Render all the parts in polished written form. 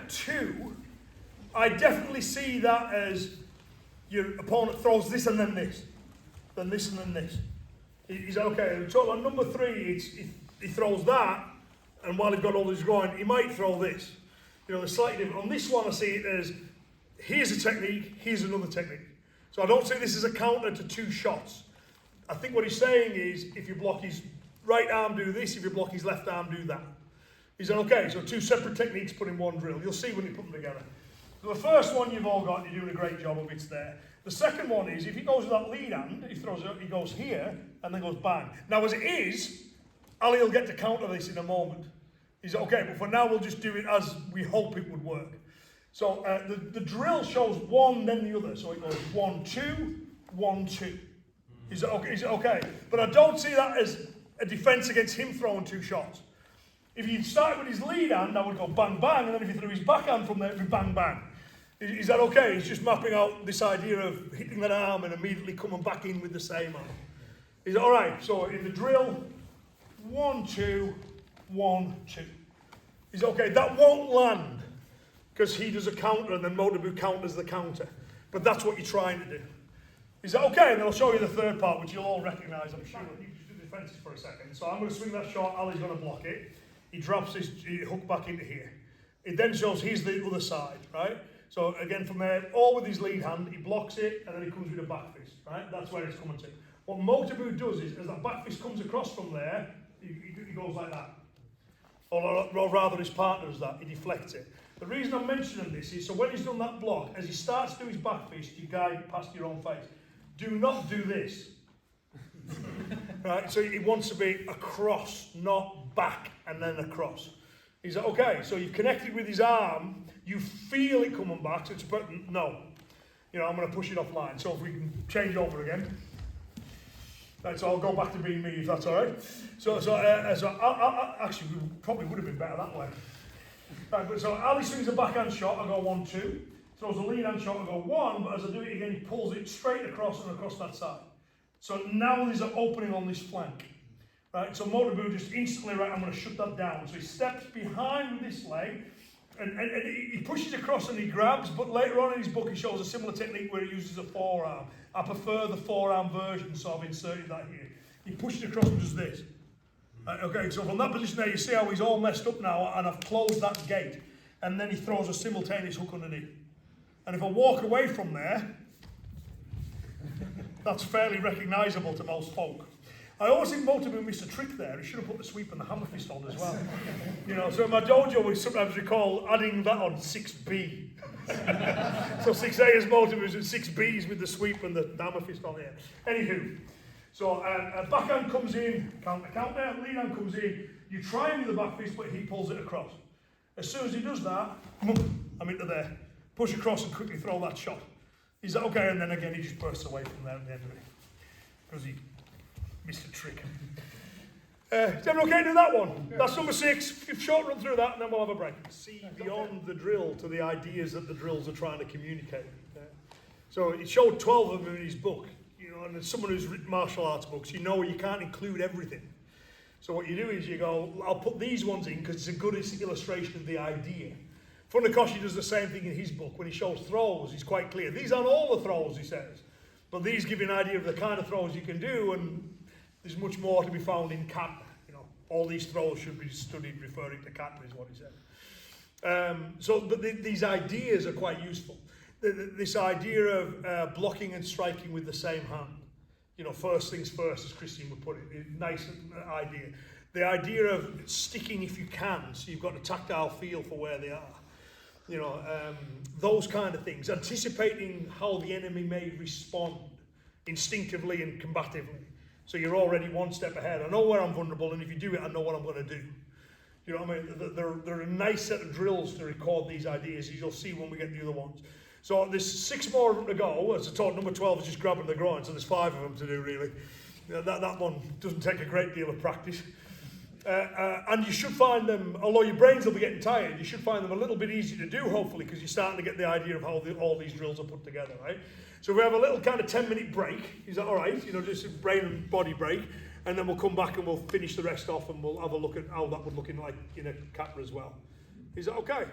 2, I definitely see that as your opponent throws this and then this. Then this and then this. Is that okay? So on number 3, he throws that, and while he's got all his groin, he might throw this. You know, they're slightly different. On this one, I see it as, here's a technique, here's another technique. So I don't see this as a counter to 2 shots. I think what he's saying is, if you block his right arm, do this. If you block his left arm, do that. He said, okay, so 2 separate techniques put in one drill. You'll see when you put them together. So the first one you've all got, you're doing a great job of, it's there. The second one is, if he goes with that lead hand, he throws it, he goes here, and then goes bang. Now as it is, Ali will get to counter this in a moment. He said, okay, but for now we'll just do it as we hope it would work. So the drill shows one, then the other. So it goes 1, 2, 1, 2. Is it okay? Is it okay? But I don't see that as a defence against him throwing 2 shots. If you start with his lead hand, that would go bang, bang, and then if you threw his backhand from there, it would be bang, bang. Is that okay? It's just mapping out this idea of hitting that arm and immediately coming back in with the same arm. Is it all right? So in the drill, 1, 2, 1, 2. Is it okay? That won't land because he does a counter and then Motobu counters the counter. But that's what you're trying to do. Is that okay? And then I'll show you the third part, which you'll all recognise, I'm sure. You just do the defences for a second. So I'm going to swing that shot, Ali's going to block it. He drops his hook back into here. It then shows here's the other side, right? So again from there, all with his lead hand, he blocks it and then he comes with a back fist, right? That's where it's coming to. What Motobu does is, as that back fist comes across from there, he goes like that. Or rather his partner does that, he deflects it. The reason I'm mentioning this is, so when he's done that block, as he starts to do his back fist, you guide past your own face. Do not do this. Right, so he wants to be across, not back and then across. He's like, okay, so you've connected with his arm, you feel it coming back, so it's no. You know, I'm going to push it offline. So if we can change over again. Right, so I'll go back to being me if that's all right. So actually, we probably would have been better that way. Right, but so Ali swings a backhand shot, I go 1, 2. Throws a lead hand shot, I go 1, but as I do it again, he pulls it straight across and across that side. So now there's an opening on this flank. Right, so Motobu just instantly, right, I'm going to shut that down. So he steps behind with this leg, and he pushes across and he grabs, but later on in his book he shows a similar technique where he uses a forearm. I prefer the forearm version, so I've inserted that here. He pushes across and does this. Right, okay, so from that position there, you see how he's all messed up now, and I've closed that gate. And then he throws a simultaneous hook underneath. And if I walk away from there, that's fairly recognisable to most folk. I always think Motobu missed a trick there. He should have put the sweep and the hammer fist on as well. You know, so in my dojo we sometimes recall adding that on 6B. So 6A is Motobu's and 6B is with the sweep and the hammer fist on here. Anywho, so backhand comes in, counter, lead hand comes in. You try him with the back fist, but he pulls it across. As soon as he does that, I'm into there. Push across and quickly throw that shot. He's like, okay, and then again he just bursts away from there at the end of it. Because he missed a trick. Is everyone okay to do that one? Yeah. That's number 6. Short run through that and then we'll have a break. See beyond the drill to the ideas that the drills are trying to communicate. So he showed 12 of them in his book. You know, and as someone who's written martial arts books, you know you can't include everything. So what you do is you go, I'll put these ones in because it's a good illustration of the idea. Funakoshi does the same thing in his book. When he shows throws, he's quite clear. These aren't all the throws, he says. But these give you an idea of the kind of throws you can do, and there's much more to be found in kata. You know, all these throws should be studied referring to kata, is what he said. But these ideas are quite useful. This idea of blocking and striking with the same hand. You know, first things first, as Christian would put it. Nice idea. The idea of sticking if you can, so you've got a tactile feel for where they are. You know, those kind of things. Anticipating how the enemy may respond instinctively and combatively. So you're already one step ahead. I know where I'm vulnerable, and if you do it, I know what I'm going to do. You know what I mean? They're a nice set of drills to record these ideas, as you'll see when we get the other ones. So there's 6 more of them to go. As I told, number 12 is just grabbing the groin, so there's 5 of them to do, really. You know, that one doesn't take a great deal of practice. And you should find them, although your brains will be getting tired, you should find them a little bit easier to do, hopefully, because you're starting to get the idea of how all these drills are put together, right? So we have a little kind of 10-minute break. Is that all right? You know, just a brain and body break. And then we'll come back and we'll finish the rest off and we'll have a look at how that would look in like in a kata as well. Is that okay?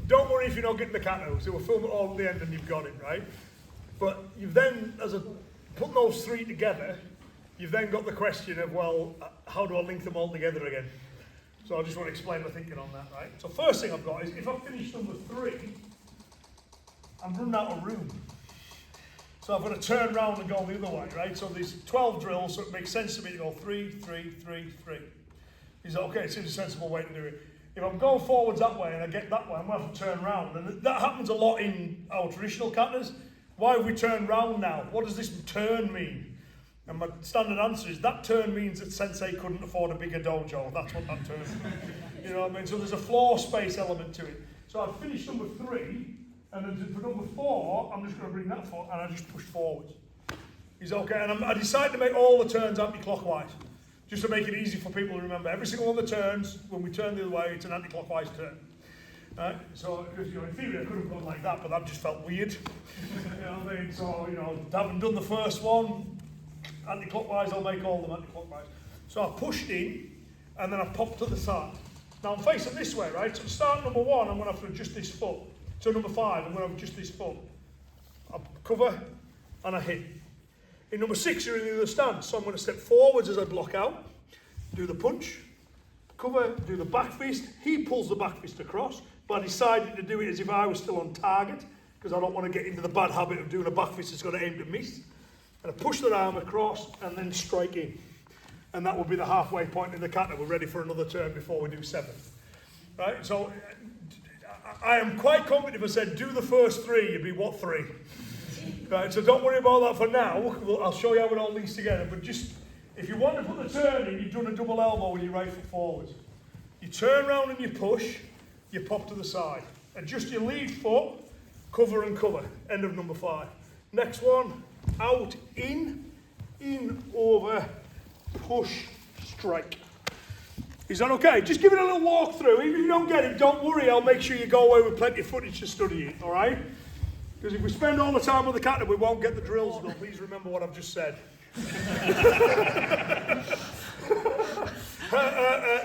don't worry if you're not getting the kata, so we'll film it all at the end and you've got it, right? But you've then, putting those three together, you've then got the question of, well, how do I link them all together again? So I just want to explain my thinking on that, right? So first thing I've got is, if I finish number 3, I'm running out of room. So I've got to turn around and go the other way, right? So there's 12 drills, so it makes sense to me to go 3, 3, 3, 3. Is that okay? It seems a sensible way to do it. If I'm going forwards that way and I get that way, I'm going to have to turn around. And that happens a lot in our traditional katas. Why have we turned round now? What does this turn mean? And my standard answer is, that turn means that sensei couldn't afford a bigger dojo. That's what that turn means. You know what I mean? So there's a floor space element to it. So I've finished number 3, and then for number 4, I'm just going to bring that foot and I just push forwards. Is that okay? And I decided to make all the turns anti-clockwise, just to make it easy for people to remember. Every single one of the turns, when we turn the other way, it's an anti-clockwise turn. Right? So, because, you know, in theory I could have gone like that, but that just felt weird. You know what I mean? So, you know, having done the first one, anti-clockwise, I'll make all of them anti-clockwise. So I pushed in, and then I popped to the side. Now I'm facing this way, right? So to start number 1, I'm going to have to adjust this foot. So number 5, I'm going to adjust this foot. I cover, and I hit. In number 6, you're in the other stance, so I'm going to step forwards as I block out, do the punch, cover, do the back fist. He pulls the back fist across, but I decided to do it as if I was still on target, because I don't want to get into the bad habit of doing a back fist that's got to aim to miss. And I push the arm across and then strike in. And that will be the halfway point in the kata. We're ready for another turn before we do 7. Right? So I am quite confident if I said do the first 3, you'd be what 3? Right? So don't worry about that for now. I'll show you how it all links together. But just, if you want to put the turn in, you've done a double elbow with your right foot forwards. You turn around and you push, you pop to the side. Adjust your lead foot, cover and cover. End of number 5. Next one, out, in, over, push, strike. Is that okay? Just give it a little walk through. Even if you don't get it, don't worry. I'll make sure you go away with plenty of footage to study it, all right? Because if we spend all the time on the kata, we won't get the drills done. Please remember what I've just said.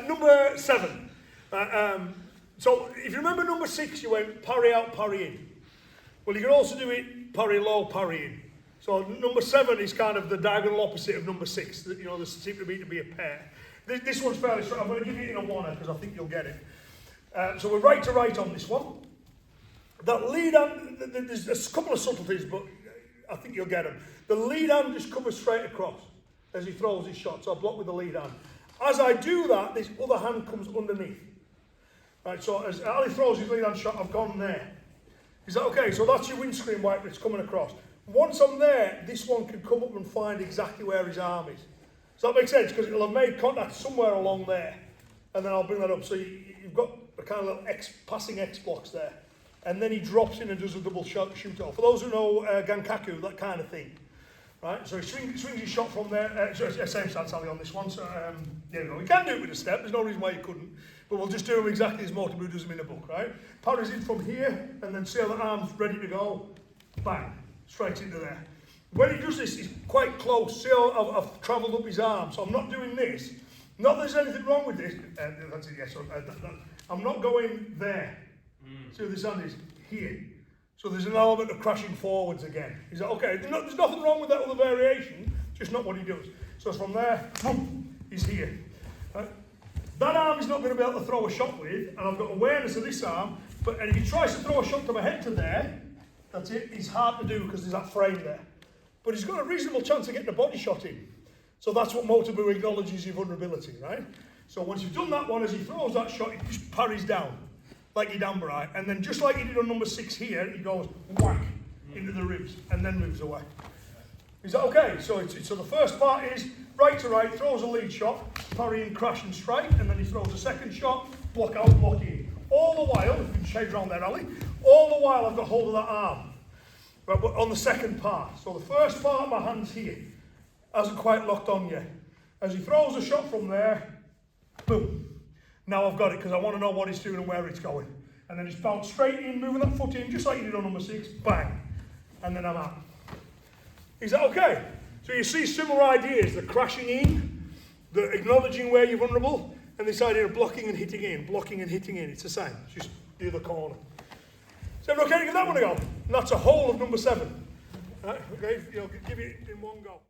Number 7. So if you remember number 6, you went parry out, parry in. Well, you can also do it parry low, parry in. So number 7 is kind of the diagonal opposite of number 6. You know, there seems to be a pair. This one's fairly strong. I'm going to give it in a 1 because I think you'll get it. So we're right to right on this one. That lead hand, there's a couple of subtleties, but I think you'll get them. The lead hand just covers straight across as he throws his shot. So I block with the lead hand. As I do that, this other hand comes underneath. Right, so as Ali throws his lead hand shot, I've gone there. Is that okay? So that's your windscreen wiper, it's coming across. Once I'm there, this one can come up and find exactly where his arm is. Does that make sense? Because it'll have made contact somewhere along there. And then I'll bring that up. So you've got a kind of little passing X blocks there. And then he drops in and does a double shot shoot off. For those who know Gankaku, that kind of thing. Right? So he swings his shot from there. Same stance Ali on this one. So there we go. We can do it with a step. There's no reason why you couldn't. But we'll just do them exactly as Motobu does them in the book, right? Parries in from here, and then see how the arm's ready to go. Bang. Straight into there. When he does this, he's quite close. See how I've travelled up his arm. So I'm not doing this. Not that there's anything wrong with this. That's a yes. I'm not going there. See, this hand is here. So there's an element of crashing forwards again. Is that okay? There's nothing wrong with that other variation, just not what he does. So from there, boom, he's here. Right? That arm is not going to be able to throw a shot with, and I've got awareness of this arm, and if he tries to throw a shot to my head to there, that's it. It's hard to do because there's that frame there. But he's got a reasonable chance of getting a body shot in. So that's what Motobu acknowledges your vulnerability, right? So once you've done that one, as he throws that shot, he just parries down, like he Danburai. And then just like he did on number 6 here, he goes whack into the ribs and then moves away. Is that okay? So so the first part is right to right, throws a lead shot, parry and crash and strike, and then he throws a second shot, block out, block in. All the while, if you can shade around there, Ali, all the while I've got hold of that arm. Right, but on the second part. So the first part, my hand's here. Hasn't quite locked on yet. As he throws a shot from there, boom. Now I've got it because I want to know what he's doing and where it's going. And then he's bounced straight in, moving that foot in, just like he did on number 6, bang. And then I'm out. Is that okay? So you see similar ideas, the crashing in, the acknowledging where you're vulnerable, And this idea of blocking and hitting in, it's the same. It's just the other corner. So everyone okay to give that one a go? And that's a whole of number 7. Right, okay, give it in one go.